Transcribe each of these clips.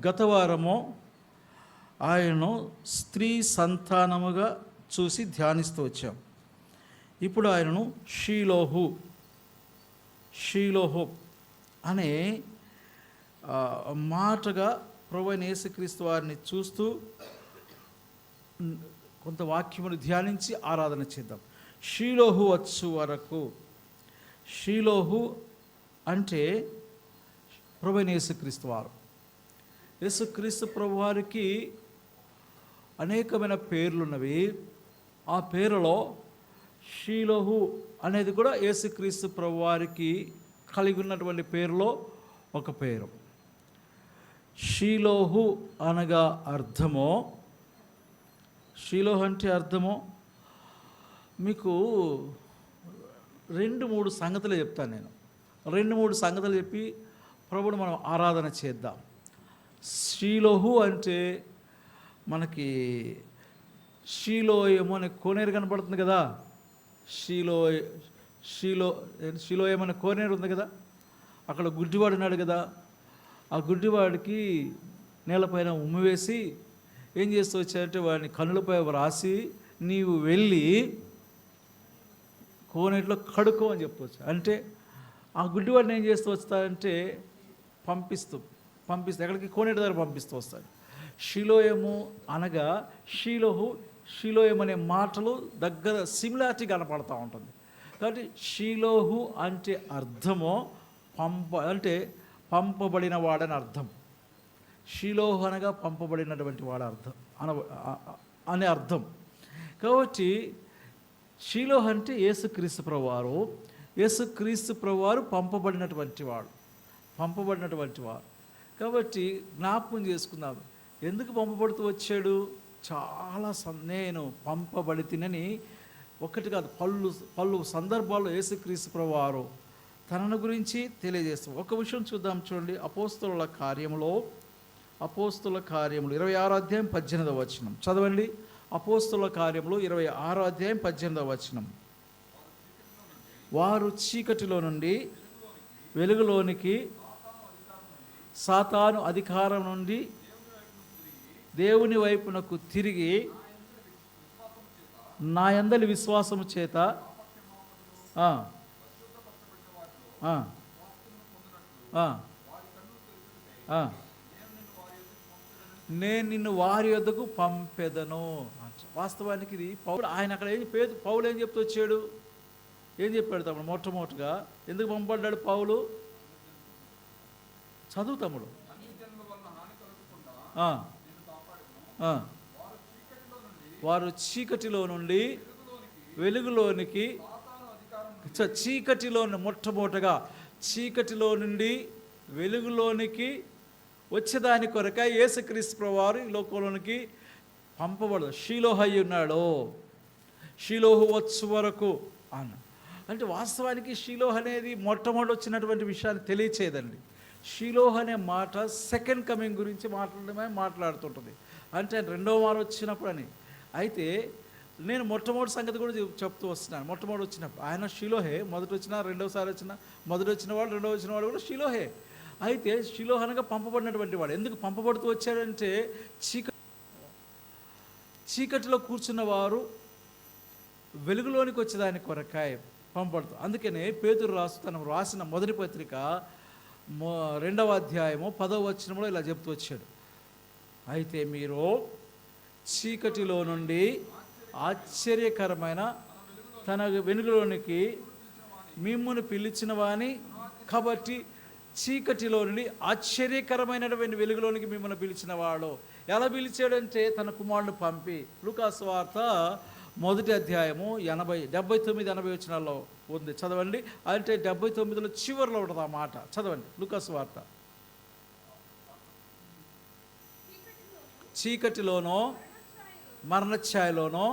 గత వారము ఆయనను స్త్రీ సంతానముగా చూసి ధ్యానిస్తూ వచ్చాం. ఇప్పుడు ఆయనను షీలోహు అనే మాటగా ప్రభువైన యేసుక్రీస్తు వారిని చూస్తూ కొంత వాక్యమును ధ్యానించి ఆరాధన చేద్దాం. షీలోహు వచ్చు వరకు. షీలోహు అంటే ప్రభువైన యేసుక్రీస్తు వారు. యేసుక్రీస్తు ప్రభు వారికి అనేకమైన పేర్లున్నవి. ఆ పేరులో షీలోహు అనేది కూడా యేసుక్రీస్తు ప్రభు వారికి కలిగి ఉన్నటువంటి పేరులో ఒక పేరు. షీలోహు అనగా అర్థమో, షీలోహు అంటే అర్థమో మీకు 2-3 సంగతులు చెప్తాను. నేను 2-3 సంగతులు చెప్పి ప్రభువును మనం ఆరాధన చేద్దాం. షీలోహు అంటే మనకి షీలోయము అనే కోనేరు కనపడుతుంది కదా. షీలోయము అనే కోనేరు ఉంది కదా. అక్కడ గుడ్డివాడు ఉన్నాడు కదా. ఆ గుడ్డివాడికి నేలపైన ఉమ్మివేసి ఏం చేస్తూ వచ్చారంటే వాడిని కన్నులపై రాసి నీవు వెళ్ళి కోనేటిలో కడుక్కో అని చెప్పవచ్చు. అంటే ఆ గుడ్డివాడిని ఏం చేస్తూ వస్తాడంటే పంపిస్తూ ఎక్కడికి? కోనేటి దగ్గర పంపిస్తూ వస్తాడు. షీలోయము అనగా షీలోయము అనే మాటలు దగ్గర సిమిలారిటీ కనపడుతూ ఉంటుంది. కాబట్టి షీలోహు అంటే అర్థమో అంటే పంపబడిన వాడని అర్థం. షీలోహు అనగా పంపబడినటువంటి వాడు అర్థం అనే అర్థం. కాబట్టి షీలోహు అంటే యేసుక్రీస్తు ప్రభువారు. యేసుక్రీస్తు ప్రభువారు పంపబడినటువంటి వాడు. కాబట్టి జ్ఞాపకం చేసుకుందాం. ఎందుకు పంపబడుతూ వచ్చాడు? చాలా నేను పంపబడి తినని ఒకటి కాదు, పలు సందర్భాల్లో యేసుక్రీస్తు ప్రభువారు తనను గురించి తెలియజేస్తాం. ఒక విషయం చూద్దాం, చూడండి. అపోస్తలుల కార్యములు 26వ అధ్యాయం 18వ వచనం చదవండి. అపోస్తలుల కార్యములు 26వ అధ్యాయం 18వ వచనం. వారు చీకటిలో నుండి వెలుగులోనికి, సాతాను అధికారం నుండి దేవుని వైపునకు తిరిగి నా యందలి విశ్వాసము చేత నేను నిన్ను వారి వద్దకు పంపెదను. వాస్తవానికి ఇది పౌలు. ఆయన అక్కడ పౌలు ఏం చెప్తూ వచ్చాడు? ఏం చెప్పాడు తమ్ముడు? మొట్టమొదటిగా ఎందుకు పంపబడ్డాడు పౌలు? చదువు తమ్ముడు. వారు చీకటిలో నుండి వెలుగులోనికి, మొట్టమొదటిగా చీకటిలో నుండి వెలుగులోనికి వచ్చేదాని కొరక యేసుక్రీస్తు ప్రభువారు ఈ లోకంలోనికి పంపబడదు. షీలోహు అయి ఉన్నాడు. షీలోహు వచ్చు వరకు అన్న అంటే వాస్తవానికి షీలోహు అనేది మొట్టమొదటి వచ్చినటువంటి విషయాన్ని తెలియచేయదండి. షీలోహు అనే మాట సెకండ్ కమింగ్ గురించి మాట్లాడుతుంటుంది. అంటే రెండవ వారం వచ్చినప్పుడు అని. అయితే నేను మొట్టమొదటి సంగతి కూడా చెప్తూ వస్తున్నాను. మొట్టమొదటి వచ్చినప్పుడు ఆయన షీలోహే. మొదటి వచ్చిన, రెండవసారి వచ్చిన, మొదటి వచ్చిన వాడు, రెండవ వచ్చిన వాడు కూడా షీలోహే. అయితే షీలోహు అనగా పంపబడినటువంటి వాడు. ఎందుకు పంపబడుతూ వచ్చాడంటే చీకటిలో కూర్చున్న వారు వెలుగులోనికి వచ్చేదాని కొరకాయ పంపబడుతూ. అందుకనే పేతురు రాసిన మొదటి పత్రిక 2వ అధ్యాయము 10వ వచనంలో ఇలా చెప్తూ వచ్చాడు. అయితే మీరు చీకటిలో నుండి ఆశ్చర్యకరమైన తన వెలుగులోనికి మిమ్మును పిలిచిన వాని, కాబట్టి చీకటిలో నుండి ఆశ్చర్యకరమైనటువంటి వెలుగులోనికి మిమ్మల్ని పిలిచిన వాడు. ఎలా పిలిచాడంటే తన కుమారుని పంపి. లూకాసు వార్త 1వ అధ్యాయము 79-80 వచనాల్లో ఉంది. చదవండి. అంటే 79లో చివరిలో ఉంటుంది ఆ మాట. చదవండి లూకాసు వార్త. చీకటిలోనో మరణఛాయలోనో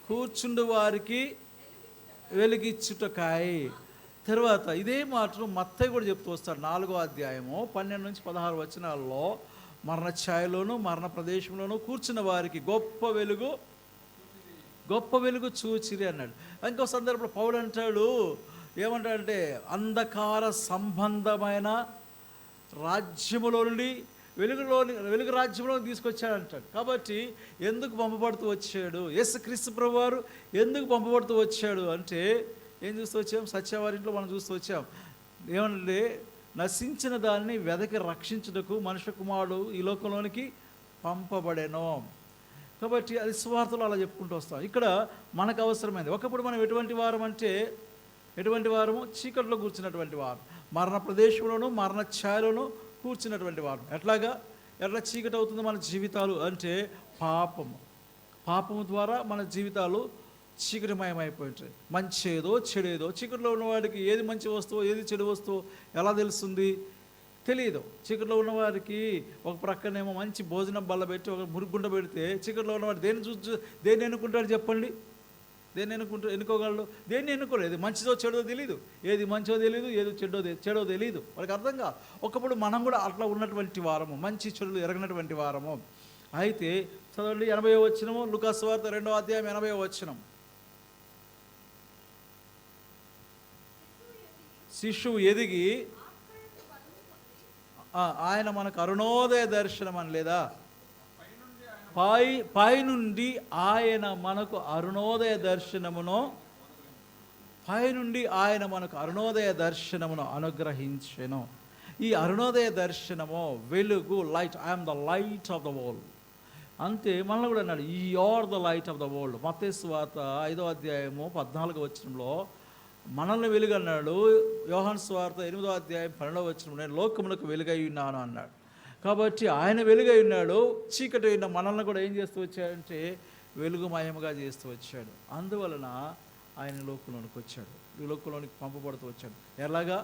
కూర్చుండు వారికి వెలిగిచ్చుటకాయ. తర్వాత ఇదే మాటను మత్తయి కూడా చెప్తూ వస్తాడు. 4వ అధ్యాయము 12-16 వచనాల్లో మరణఛాయలోను మరణ ప్రదేశంలోనూ కూర్చున్న వారికి గొప్ప వెలుగు చూచిరి అన్నాడు. ఇంకో సందర్భంలో పౌలు అంటాడు, ఏమంటాడంటే అంధకార సంబంధమైన రాజ్యములో నుండి వెలుగు రాజ్యంలో తీసుకొచ్చాడు అంటాడు. కాబట్టి ఎందుకు పంపబడుతూ వచ్చాడు యేసుక్రీస్తు ప్రభువారు, ఎందుకు పంపబడుతూ వచ్చాడు అంటే ఏం చూస్తూ వచ్చాం? సత్యవారింట్లో మనం చూస్తూ వచ్చాం. ఏమంటే నశించిన దాన్ని వెదకి రక్షించుటకు మనుష్య కుమారుడు ఈ లోకంలోనికి పంపబడెను. కాబట్టి అది సువార్తలో అలా చెప్పుకుంటూ వస్తాం. ఇక్కడ మనకు అవసరమైంది. ఒకప్పుడు మనం ఎటువంటి వారం అంటే ఎటువంటి వారము? చీకట్లో కూర్చున్నటువంటి వారు, మరణ ప్రదేశంలోనూ మరణ ఛాయలోనూ కూర్చున్నటువంటి వారు. ఎట్లా చీకటి అవుతుంది మన జీవితాలు అంటే పాపము ద్వారా మన జీవితాలు చీకటిమయమైపోయి ఉంటాయి. మంచి ఏదో చెడేదో, చీకటిలో ఉన్నవాడికి ఏది మంచి వస్తువు ఏది చెడు వస్తువు ఎలా తెలుస్తుంది? తెలియదు. చీకటిలో ఉన్నవారికి ఒక ప్రక్కనేమో మంచి భోజనం బల్ల పెట్టి ఒక మురుగుండ పెడితే చీకటిలో ఉన్నవాడు దేన్ని ఎన్నుకుంటాడు చెప్పండి? దేన్ని ఎన్నుకోగలడు? దేన్ని ఎన్నుకోలేదు. మంచిదో చెడో తెలియదు, ఏది మంచో తెలియదు, ఏది చెడో తెలియదు, వాళ్ళకి అర్థం కాదు. ఒకప్పుడు మనం కూడా అట్లా ఉన్నటువంటి వారము, మంచి చెడులు ఎరగనటువంటి వారము. అయితే చదవండి 80వ వచనము, లూకాసు వార్త 2వ అధ్యాయం 80వ వచనం. శిశువు ఎదిగి ఆయన మనకు అరుణోదయ దర్శనం అని లేదా? పైనుండి ఆయన మనకు అరుణోదయ దర్శనమును అనుగ్రహించెను. ఈ అరుణోదయ దర్శనము వెలుగు, light. I'm the light of the world. అంతే మనల్ని కూడా అన్నాడు, ఈ are the light of the world. మత్తయి సువార్త 5వ అధ్యాయము 14వ వచనంలో మనల్ని వెలుగు అన్నాడు. యోహాను సువార్త 8వ అధ్యాయం 12వ వచనంలో నేను లోకమునకు వెలుగై ఉన్నాను అన్నాడు. కాబట్టి ఆయన వెలుగై ఉన్నాడు. చీకటి అయిన మనల్ని కూడా ఏం చేస్తూ వచ్చాడంటే వెలుగుమయముగా చేస్తూ వచ్చాడు. అందువలన ఆయన లోకంలోనికి వచ్చాడు, ఈ లోకంలోనికి పంపబడుతూ వచ్చాడు. ఎలాగా?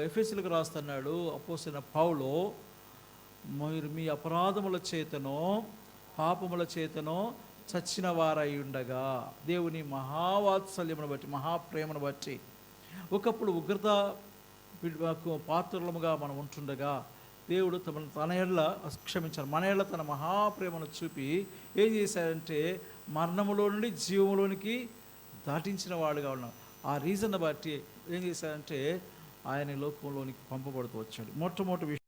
ఎఫెసీయులకు రాస్తున్నాడు అపోస్తలుడైన పౌలు, మీరు మీ అపరాధముల చేతనో పాపముల చేతనో చచ్చిన వారై ఉండగా దేవుని మహావాత్సల్యమును బట్టి, మహాప్రేమను బట్టి, ఒకప్పుడు ఉగ్రత పాత్రలముగా మనం ఉంటుండగా దేవుడు తన ఏళ్ళ క్షమించారు, మన ఏళ్ళ తన మహాప్రేమను చూపి ఏం చేశాడంటే మరణములో నుండి జీవములోనికి దాటించిన వాడుగా ఉన్నాడు. ఆ రీజన్ బట్టి ఏం చేశాడంటే ఆయన లోకంలోనికి పంపబడుతూ వచ్చాడు. మొట్టమొదటి